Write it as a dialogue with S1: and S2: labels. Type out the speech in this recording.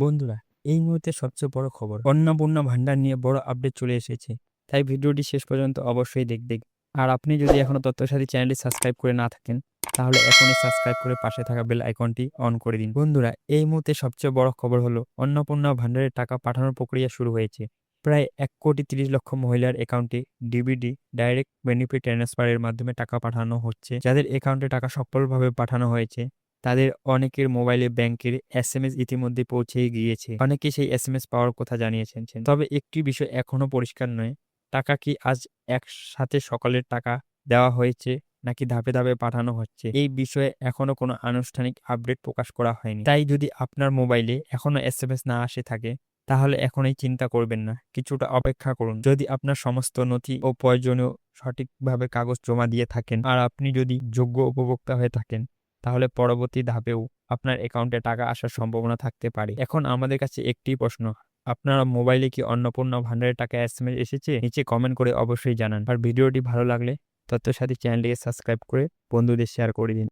S1: বন্ধুরা, এই মুহূর্তে সবচেয়ে বড় খবর অন্নপূর্ণা ভান্ডার নিয়ে বড় আপডেট চলে এসেছে। তাই ভিডিওটি শেষ পর্যন্ত অবশ্যই দেখবেন। আর আপনি যদি এখনো তথ্যসাথী চ্যানেলটি সাবস্ক্রাইব করে না থাকেন, তাহলে এখনই সাবস্ক্রাইব করে পাশে থাকা বেল আইকনটি অন করে দিন। বন্ধুরা, এই মুহূর্তে সবচেয়ে বড় খবর হলো অন্নপূর্ণা ভান্ডারের টাকা পাঠানোর প্রক্রিয়া শুরু হয়েছে। প্রায় 1,30,00,000 মহিলার অ্যাকাউন্টে ডিবিডি ডাইরেক্ট বেনিফিট ট্রান্সফারের মাধ্যমে টাকা পাঠানো হচ্ছে। যাদের অ্যাকাউন্টে টাকা সফলভাবে পাঠানো হয়েছে, তাদের অনেকের মোবাইলে ব্যাংকের এসএমএস ইতিমধ্যে পৌঁছে গিয়েছে। অনেকে সেই এসএমএস পাওয়ার কথা জানিয়েছেন। তবে একটি বিষয় এখনো পরিষ্কার নয়, টাকা কি আজ একসাথে সকলের টাকা দেওয়া হয়েছে নাকি ধাপে ধাপে পাঠানো হচ্ছে, এই বিষয়ে এখনো কোনো আনুষ্ঠানিক আপডেট প্রকাশ করা হয়নি। তাই যদি আপনার মোবাইলে এখনো এসএমএস না আসে থাকে, তাহলে এখনই চিন্তা করবেন না, কিছুটা অপেক্ষা করুন। যদি আপনার সমস্ত নথি ও প্রয়োজনীয় সঠিকভাবে কাগজ জমা দিয়ে থাকেন আর আপনি যদি যোগ্য উপভোক্তা হয়ে থাকেন, তাহলে পরবর্তী ধাপেও আপনার অ্যাকাউন্টে টাকা আসার সম্ভাবনা থাকতে পারে। এখন আমাদের কাছে একটি প্রশ্ন, আপনার মোবাইলে কি অন্নপূর্ণা ভান্ডারের টাকা এসএমএস এসেছে? নিচে কমেন্ট করে অবশ্যই জানান। আর ভিডিওটি ভালো লাগলে তথ্যসাথী চ্যানেলটিকে সাবস্ক্রাইব করে বন্ধুদের শেয়ার করে দিন।